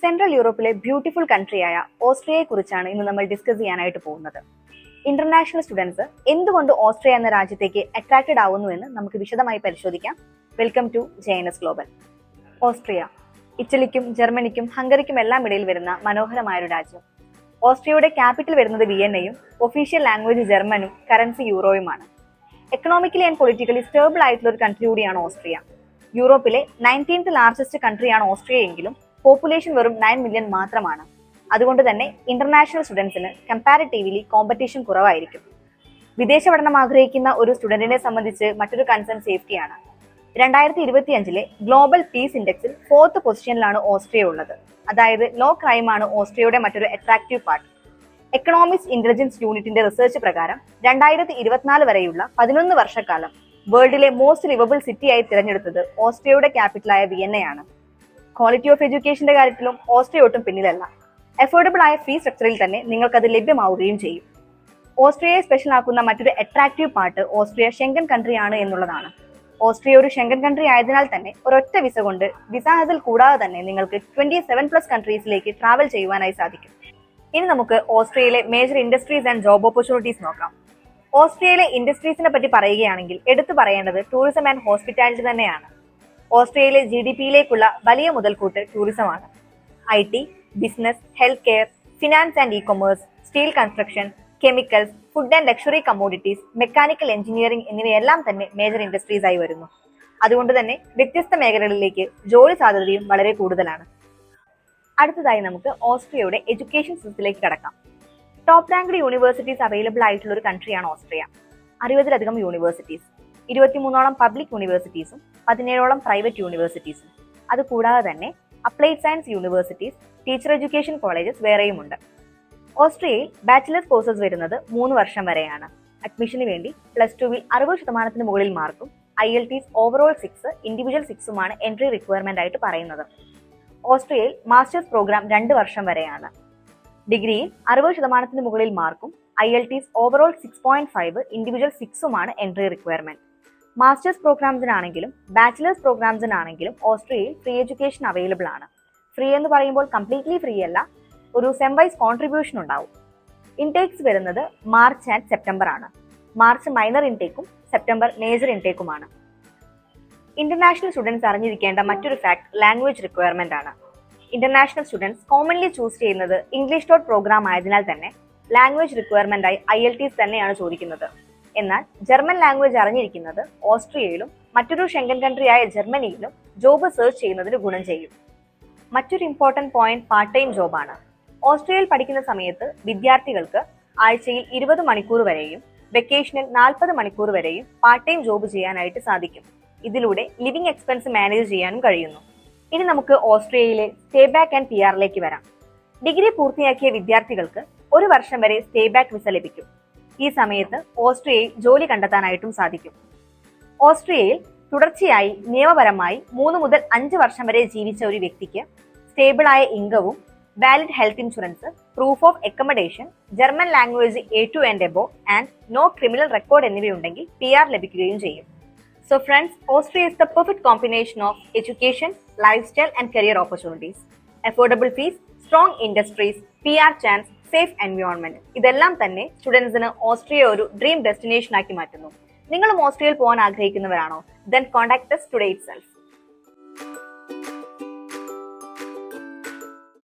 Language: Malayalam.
സെൻട്രൽ യൂറോപ്പിലെ ബ്യൂട്ടിഫുൾ കൺട്രിയായ ഓസ്ട്രിയയെക്കുറിച്ചാണ് ഇന്ന് നമ്മൾ ഡിസ്കസ് ചെയ്യാനായിട്ട് പോകുന്നത്. ഇന്റർനാഷണൽ സ്റ്റുഡൻസ് എന്തുകൊണ്ട് ഓസ്ട്രിയ എന്ന രാജ്യത്തേക്ക് അട്രാക്റ്റഡ് ആവുന്നുവെന്ന് നമുക്ക് വിശദമായി പരിശോധിക്കാം. Welcome to JNS global. Austria ഇറ്റലിക്കും ജർമ്മനിക്കും ഹംഗറിക്കും എല്ലാം ഇടയിൽ വരുന്ന മനോഹരമായൊരു രാജ്യം. ഓസ്ട്രിയയുടെ ക്യാപിറ്റൽ വരുന്നത് വിയന്നയും ഒഫീഷ്യൽ ലാംഗ്വേജ് ജർമ്മനും കറൻസി യൂറോയുമാണ്. എക്കണോമിക്കലി ആൻഡ് പൊളിറ്റിക്കലി സ്റ്റേബിൾ ആയിട്ടുള്ള ഒരു കൺട്രി കൂടിയാണ് ഓസ്ട്രിയ. യൂറോപ്പിലെ 19th ലാർജസ്റ്റ് കൺട്രിയാണ് ഓസ്ട്രിയ എങ്കിലും പോപ്പുലേഷൻ വെറും 9 മില്യൺ മാത്രമാണ്. അതുകൊണ്ട് തന്നെ ഇന്റർനാഷണൽ സ്റ്റുഡൻസിന് കമ്പാരിറ്റീവ്ലി കോമ്പറ്റീഷൻ കുറവായിരിക്കും. വിദേശ പഠനം ആഗ്രഹിക്കുന്ന ഒരു സ്റ്റുഡന്റിനെ സംബന്ധിച്ച് മറ്റൊരു കൺസേൺ സേഫ്റ്റിയാണ്. 2025 ഗ്ലോബൽ പീസ് ഇൻഡെക്സിൽ 4th പൊസിഷനിലാണ് ഓസ്ട്രിയ ഉള്ളത്. അതായത് ലോ ക്രൈം ആണ് ഓസ്ട്രിയയുടെ മറ്റൊരു അട്രാക്റ്റീവ് പാർട്ട്. എക്കണോമിക്സ് ഇന്റലിജൻസ് യൂണിറ്റിന്റെ റിസർച്ച് പ്രകാരം 2024 വരെയുള്ള 11 വർഷക്കാലം വേൾഡിലെ മോസ്റ്റ് ലിവബിൾ സിറ്റിയായി തിരഞ്ഞെടുത്തത് ഓസ്ട്രിയയുടെ ക്യാപിറ്റലായ വിയന്നയാണ്. ക്വാളിറ്റി ഓഫ് എഡ്യൂക്കേഷന്റെ കാര്യത്തിലും ഓസ്ട്രിയ ഒട്ടും പിന്നിലല്ല. അഫോർഡബിൾ ആയ ഫീ സ്ട്രക്ചറിൽ തന്നെ നിങ്ങൾക്കത് ലഭ്യമാവുകയും ചെയ്യും. ഓസ്ട്രിയയെ സ്പെഷ്യൽ ആക്കുന്ന മറ്റൊരു attractive part Austria Schengen country ആണ് എന്നുള്ളതാണ്. ഓസ്ട്രിയ ഒരു ഷെങ്കൻ കൺട്രി ആയതിനാൽ തന്നെ ഒരൊറ്റ വിസ കൊണ്ട് വിസ ഹസിൽ കൂടാതെ തന്നെ നിങ്ങൾക്ക് 27+ കൺട്രീസിലേക്ക് ട്രാവൽ ചെയ്യുവാനായി സാധിക്കും. ഇനി നമുക്ക് ഓസ്ട്രിയയിലെ major industries and job opportunities നോക്കാം. ഓസ്ട്രിയയിലെ ഇൻഡസ്ട്രീസിനെ പറ്റി പറയുകയാണെങ്കിൽ എടുത്തു പറയേണ്ടത് ടൂറിസം ആൻഡ് ഹോസ്പിറ്റാലിറ്റി തന്നെയാണ്. ഓസ്ട്രിയയിലെ GDP-യിലേക്കുള്ള വലിയ മുതൽക്കൂട്ട് ടൂറിസമാണ്. IT, business, health care, finance and e-commerce, steel construction, chemicals, food and luxury commodities, mechanical engineering എന്നിവയെല്ലാം തന്നെ മേജർ ഇൻഡസ്ട്രീസ് ആയി വരുന്നു. അതുകൊണ്ട് തന്നെ വ്യത്യസ്ത മേഖലകളിലേക്ക് ജോലി സാധ്യതയും വളരെ കൂടുതലാണ്. അടുത്തതായി നമുക്ക് ഓസ്ട്രിയയുടെ എഡ്യൂക്കേഷൻ സിസ്റ്റത്തിലേക്ക് കടക്കാം. ടോപ്പ് റാങ്ക്ഡ് യൂണിവേഴ്സിറ്റീസ് അവൈലബിൾ ആയിട്ടുള്ള ഒരു കൺട്രിയാണ് ഓസ്ട്രിയ. 60-ലധികം യൂണിവേഴ്സിറ്റീസ്, 23ഓളം പബ്ലിക് യൂണിവേഴ്സിറ്റീസും 17ഓളം പ്രൈവറ്റ് യൂണിവേഴ്സിറ്റീസും. അതുകൂടാതെ തന്നെ applied science universities, teacher education colleges വേറെയുമുണ്ട്. ഓസ്ട്രിയയിൽ ബാച്ചിലേഴ്സ് കോഴ്സസ് വരുന്നത് 3 വർഷം വരെയാണ്. അഡ്മിഷന് വേണ്ടി +2-വിൽ 60% മുകളിൽ മാർക്കും IELTS ഓവറോൾ 6, ഇൻഡിവിജ്വൽ 6ഉമാണ് എൻട്രി റിക്വയർമെന്റ് ആയിട്ട് പറയുന്നത്. ഓസ്ട്രിയയിൽ മാസ്റ്റേഴ്സ് പ്രോഗ്രാം 2 വർഷം വരെയാണ്. ഡിഗ്രിയിൽ 60% മുകളിൽ മാർക്കും IELTS ഓവറോൾ 6.5, ഇൻഡിവിജ്വൽ 6ഉമാണ് എൻട്രി റിക്വയർമെന്റ്. മാസ്റ്റേഴ്സ് പ്രോഗ്രാംസിനാണെങ്കിലും ബാച്ചിലേഴ്സ് പ്രോഗ്രാംസിനാണെങ്കിലും ഓസ്ട്രിയയിൽ ഫ്രീ എഡ്യൂക്കേഷൻ അവൈലബിൾ ആണ്. ഫ്രീ എന്ന് പറയുമ്പോൾ കംപ്ലീറ്റ്ലി ഫ്രീ അല്ല, ഒരു സെം വൈസ് കോൺട്രിബ്യൂഷൻ ഉണ്ടാവും. ഇൻടേക്സ് വരുന്നത് മാർച്ച് ആൻഡ് സെപ്റ്റംബർ ആണ്. മാർച്ച് മൈനർ ഇൻടേക്കും സെപ്റ്റംബർ മേജർ ഇൻടേക്കുമാണ്. ഇന്റർനാഷണൽ സ്റ്റുഡൻസ് അറിഞ്ഞിരിക്കേണ്ട മറ്റൊരു ഫാക്ട് ലാംഗ്വേജ് റിക്വയർമെന്റ് ആണ്. ഇന്റർനാഷണൽ സ്റ്റുഡൻസ് കോമൺലി ചൂസ് ചെയ്യുന്നത് ഇംഗ്ലീഷ് ഡോട്ട് പ്രോഗ്രാം ആയതിനാൽ തന്നെ ലാംഗ്വേജ് റിക്വയർമെന്റ് ആയി IELTS തന്നെയാണ് ചോദിക്കുന്നത്. എന്നാൽ ജർമ്മൻ ലാംഗ്വേജ് അറിഞ്ഞിരിക്കുന്നത് ഓസ്ട്രിയയിലും മറ്റൊരു ഷെങ്കൻ കൺട്രിയായ ജർമ്മനിയിലും ജോബ് സെർച്ച് ചെയ്യുന്നതിന് ഗുണം ചെയ്യും. മറ്റൊരു ഇമ്പോർട്ടന്റ് പോയിന്റ് പാർട്ട് ടൈം ജോബാണ്. ഓസ്ട്രിയയിൽ പഠിക്കുന്ന സമയത്ത് വിദ്യാർത്ഥികൾക്ക് ആഴ്ചയിൽ 20 മണിക്കൂർ വരെയും വെക്കേഷനിൽ 40 മണിക്കൂർ വരെയും പാർട്ട് ടൈം ജോബ് ചെയ്യാനായിട്ട് സാധിക്കും. ഇതിലൂടെ ലിവിംഗ് എക്സ്പെൻസ് മാനേജ് ചെയ്യാനും കഴിയുന്നു. ഇനി നമുക്ക് ഓസ്ട്രിയയിലെ സ്റ്റേ ബാക്ക് ആൻഡ് PR വരാം. ഡിഗ്രി പൂർത്തിയാക്കിയ വിദ്യാർത്ഥികൾക്ക് 1 വർഷം വരെ സ്റ്റേ ബാക്ക് വിസ ലഭിക്കും. ഈ സമയത്ത് ഓസ്ട്രിയയിൽ ജോലി കണ്ടെത്താനായിട്ടും സാധിക്കും. ഓസ്ട്രിയയിൽ തുടർച്ചയായി നിയമപരമായി 3 മുതൽ 5 വർഷം വരെ ജീവിച്ച ഒരു വ്യക്തിക്ക് സ്റ്റേബിൾ ആയ ഇൻകവും valid health insurance, proof of accommodation, German language A2 and above and no criminal record എന്നിവയുണ്ടെങ്കിൽ PR ലഭിക്കുകയും ചെയ്യും. So friends, Austria is the perfect combination of education, lifestyle and career opportunities. Affordable fees, strong industries, PR chance, safe environment, ഇതെല്ലാം തന്നെ സ്റ്റുഡൻസിന് ഓസ്ട്രിയ ഒരു ഡ്രീം ഡെസ്റ്റിനേഷൻ ആക്കി മാറ്റുന്നു. നിങ്ങളും ഓസ്ട്രിയയിൽ പോകാൻ ആഗ്രഹിക്കുന്നവരാണോ? Then contact us today itself.